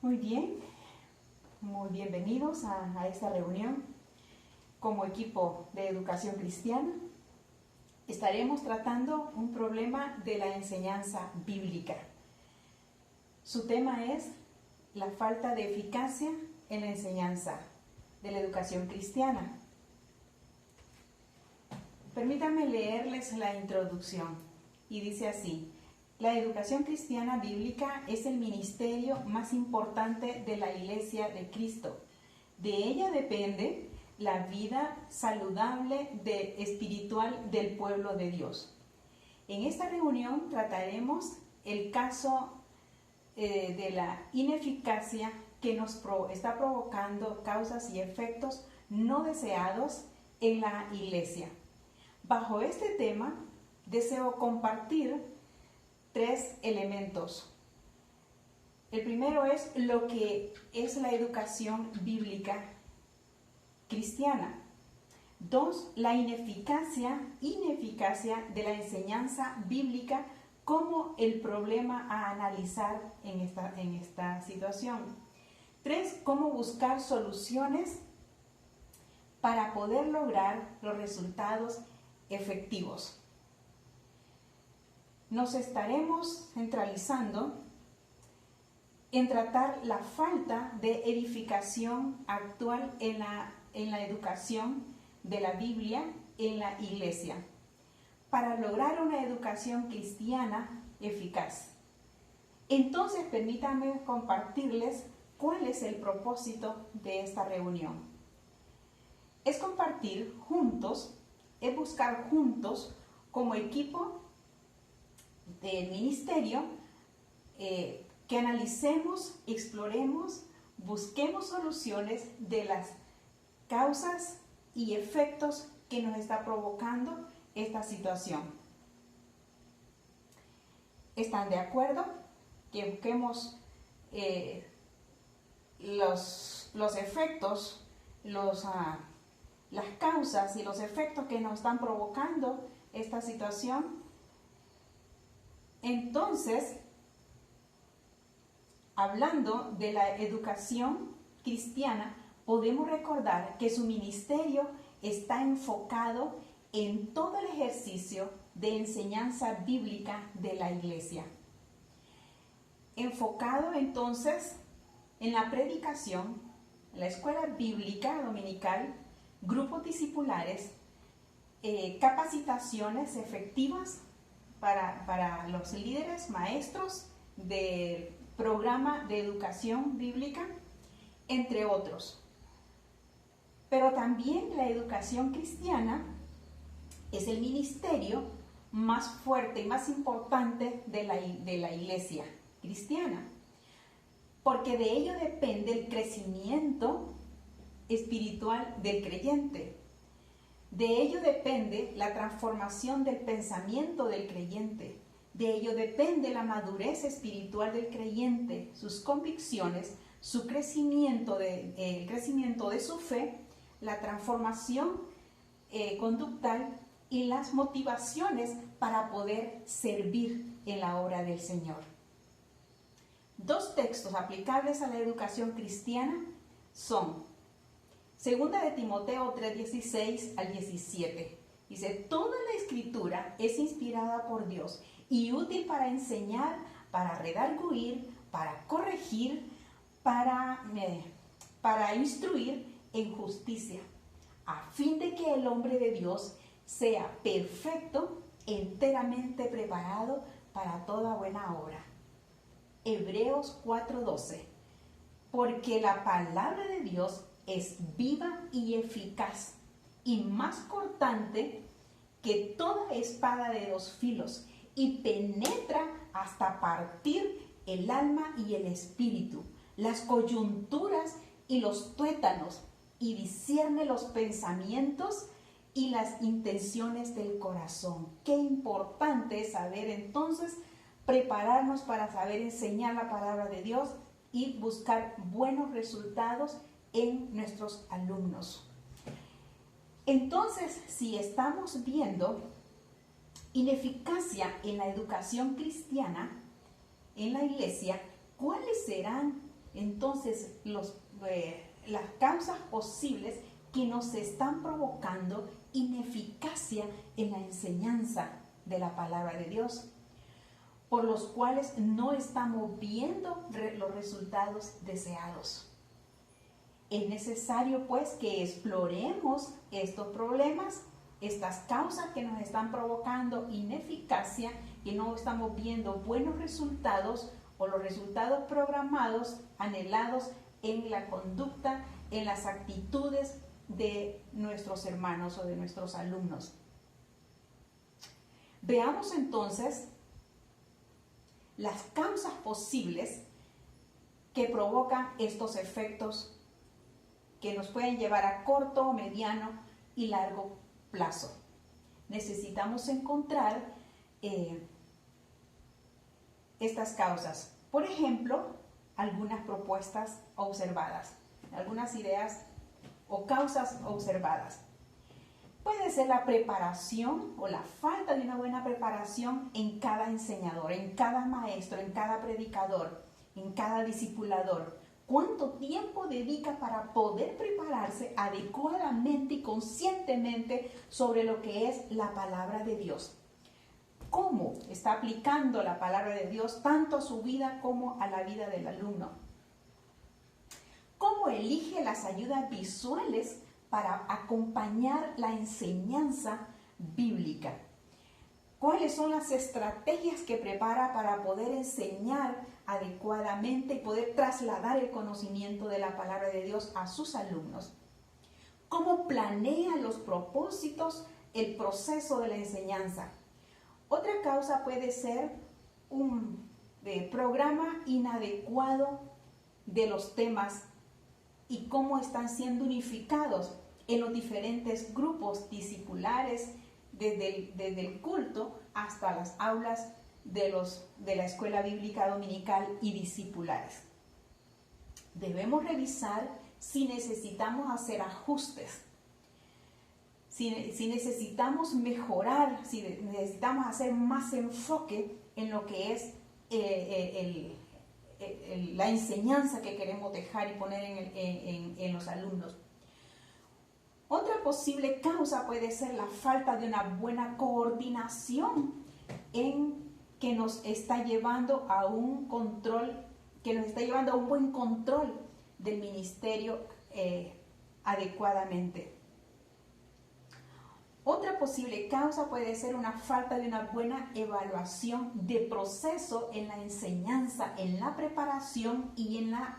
Muy bien, muy bienvenidos a esta reunión. Como equipo de educación cristiana, estaremos tratando un problema de la enseñanza bíblica. Su tema es la falta de eficacia en la enseñanza de la educación cristiana. Permítanme leerles la introducción y dice así: la educación cristiana bíblica es el ministerio más importante de la Iglesia de Cristo. De ella depende la vida saludable espiritual del pueblo de Dios. En esta reunión trataremos el caso de la ineficacia que nos está provocando causas y efectos no deseados en la Iglesia. Bajo este tema, deseo compartir 3 elementos. El primero es lo que es la educación bíblica cristiana. 2, la ineficacia de la enseñanza bíblica como el problema a analizar en esta situación. 3, cómo buscar soluciones para poder lograr los resultados efectivos. Nos estaremos centralizando en tratar la falta de edificación actual en la educación de la Biblia en la Iglesia, para lograr una educación cristiana eficaz. Entonces, permítanme compartirles cuál es el propósito de esta reunión. Es compartir juntos, es buscar juntos como equipo del ministerio que analicemos, exploremos, busquemos soluciones de las causas y efectos que nos está provocando esta situación. ¿Están de acuerdo que busquemos los efectos, las causas y los efectos que nos están provocando esta situación? Entonces, hablando de la educación cristiana, podemos recordar que su ministerio está enfocado en todo el ejercicio de enseñanza bíblica de la Iglesia. Enfocado entonces en la predicación, la escuela bíblica dominical, grupos discipulares, capacitaciones efectivas para los líderes, maestros del programa de educación bíblica, entre otros. Pero también la educación cristiana es el ministerio más fuerte y más importante de la Iglesia cristiana, porque de ello depende el crecimiento espiritual del creyente. De ello depende la transformación del pensamiento del creyente. De ello depende la madurez espiritual del creyente, sus convicciones, su crecimiento el crecimiento de su fe, la transformación conductal y las motivaciones para poder servir en la obra del Señor. 2 textos aplicables a la educación cristiana son 2 de Timoteo 3:16 al 17. Dice: toda la escritura es inspirada por Dios y útil para enseñar, para redarguir, para corregir, para instruir en justicia, a fin de que el hombre de Dios sea perfecto, enteramente preparado para toda buena obra. Hebreos 4:12. Porque la palabra de Dios es viva y eficaz, y más cortante que toda espada de 2 filos, y penetra hasta partir el alma y el espíritu, las coyunturas y los tuétanos, y discierne los pensamientos y las intenciones del corazón. Qué importante es saber entonces prepararnos para saber enseñar la palabra de Dios y buscar buenos resultados en nuestros alumnos. Entonces, si estamos viendo ineficacia en la educación cristiana, en la iglesia, ¿cuáles serán entonces las causas posibles que nos están provocando ineficacia en la enseñanza de la palabra de Dios, por los cuales no estamos viendo los resultados deseados. Es necesario pues que exploremos estos problemas, estas causas que nos están provocando ineficacia, que no estamos viendo buenos resultados o los resultados programados, anhelados en la conducta, en las actitudes de nuestros hermanos o de nuestros alumnos. Veamos entonces las causas posibles que provocan estos efectos que nos pueden llevar a corto, mediano y largo plazo. Necesitamos encontrar estas causas. Por ejemplo, algunas propuestas observadas, algunas ideas o causas observadas. Puede ser la preparación o la falta de una buena preparación en cada enseñador, en cada maestro, en cada predicador, en cada discipulador. ¿Cuánto tiempo dedica para poder prepararse adecuadamente y conscientemente sobre lo que es la palabra de Dios? ¿Cómo está aplicando la palabra de Dios tanto a su vida como a la vida del alumno? ¿Cómo elige las ayudas visuales para acompañar la enseñanza bíblica? ¿Cuáles son las estrategias que prepara para poder enseñar adecuadamente y poder trasladar el conocimiento de la palabra de Dios a sus alumnos? ¿Cómo planea los propósitos, el proceso de la enseñanza? Otra causa puede ser un programa inadecuado de los temas y cómo están siendo unificados en los diferentes grupos discipulares, desde el culto hasta las aulas de la escuela bíblica dominical y discipulares. Debemos revisar si necesitamos hacer ajustes, si necesitamos mejorar, si necesitamos hacer más enfoque en lo que es la enseñanza que queremos dejar y poner en los alumnos. Otra posible causa puede ser la falta de una buena coordinación que nos está llevando a un control, que nos está llevando a un buen control del ministerio adecuadamente. Otra posible causa puede ser una falta de una buena evaluación de proceso en la enseñanza, en la preparación y en la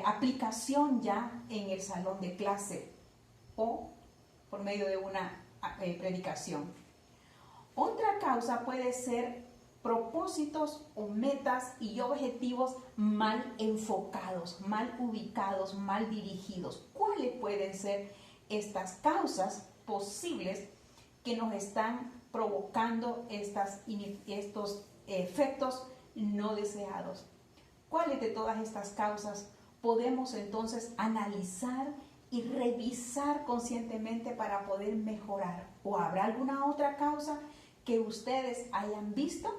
aplicación ya en el salón de clase o por medio de una predicación. Otra causa puede ser propósitos o metas y objetivos mal enfocados, mal ubicados, mal dirigidos. ¿Cuáles pueden ser estas causas posibles que nos están provocando estos efectos no deseados? ¿Cuáles de todas estas causas podemos entonces analizar y revisar conscientemente para poder mejorar? ¿O habrá alguna otra causa que ustedes hayan visto?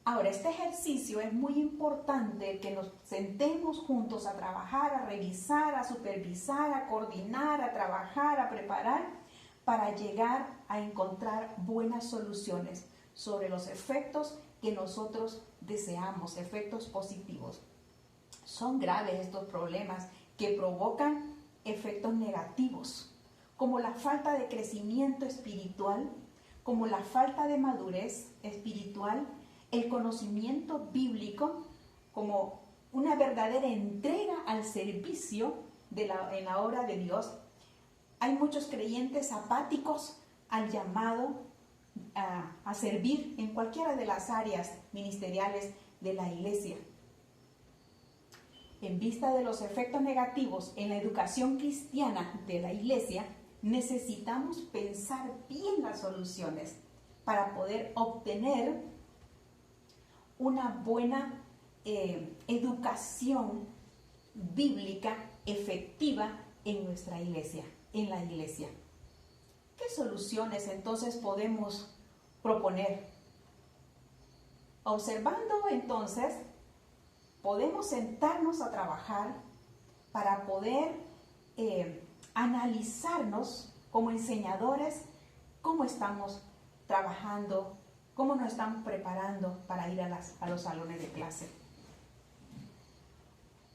Ahora, este ejercicio es muy importante, que nos sentemos juntos a trabajar, a revisar, a supervisar, a coordinar, a trabajar, a preparar, para llegar a encontrar buenas soluciones sobre los efectos que nosotros deseamos, efectos positivos. Son graves estos problemas que provocan efectos negativos, como la falta de crecimiento espiritual, como la falta de madurez espiritual, el conocimiento bíblico, como una verdadera entrega al servicio en la obra de Dios. Hay muchos creyentes apáticos al llamado a servir en cualquiera de las áreas ministeriales de la iglesia. En vista de los efectos negativos en la educación cristiana de la iglesia, necesitamos pensar bien las soluciones para poder obtener una buena educación bíblica efectiva en nuestra iglesia, en la iglesia. ¿Qué soluciones entonces podemos proponer? Observando entonces podemos sentarnos a trabajar para poder analizarnos como enseñadores, cómo estamos trabajando, cómo nos estamos preparando para ir a los salones de clase.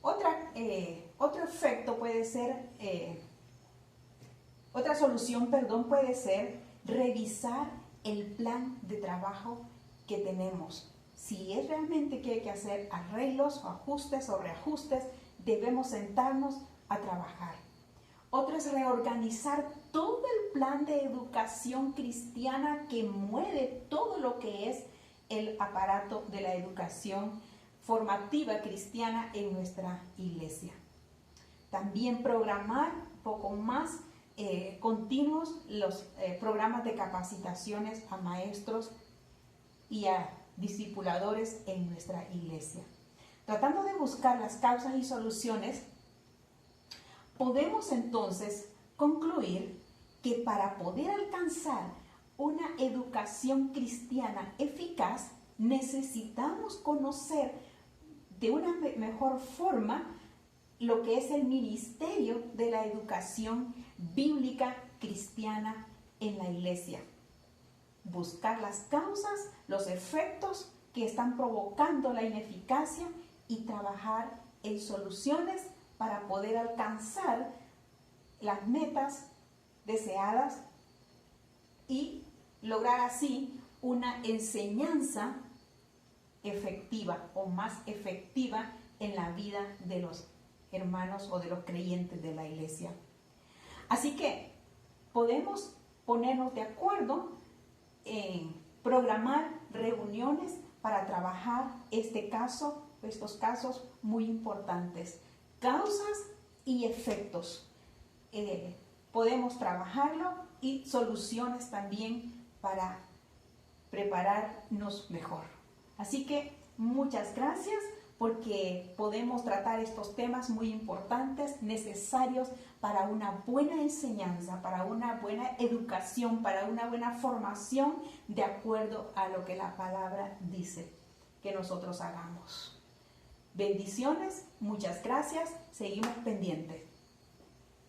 Otro efecto puede ser, otra solución, puede ser revisar el plan de trabajo que tenemos. Si es realmente que hay que hacer arreglos o ajustes o reajustes, debemos sentarnos a trabajar. Otro es reorganizar todo el plan de educación cristiana que mueve todo lo que es el aparato de la educación formativa cristiana en nuestra iglesia. También programar un poco más continuos los programas de capacitaciones a maestros y a discipuladores en nuestra iglesia. Tratando de buscar las causas y soluciones, podemos entonces concluir que para poder alcanzar una educación cristiana eficaz, necesitamos conocer de una mejor forma lo que es el ministerio de la educación bíblica cristiana en la iglesia. Buscar las causas, los efectos que están provocando la ineficacia y trabajar en soluciones para poder alcanzar las metas deseadas y lograr así una enseñanza efectiva o más efectiva en la vida de los hermanos o de los creyentes de la iglesia. Así que podemos ponernos de acuerdo en programar reuniones para trabajar estos casos muy importantes, causas y efectos. Podemos trabajarlo y soluciones también para prepararnos mejor. Así que muchas gracias porque podemos tratar estos temas muy importantes, necesarios para una buena enseñanza, para una buena educación, para una buena formación de acuerdo a lo que la palabra dice que nosotros hagamos. Bendiciones, muchas gracias, seguimos pendientes.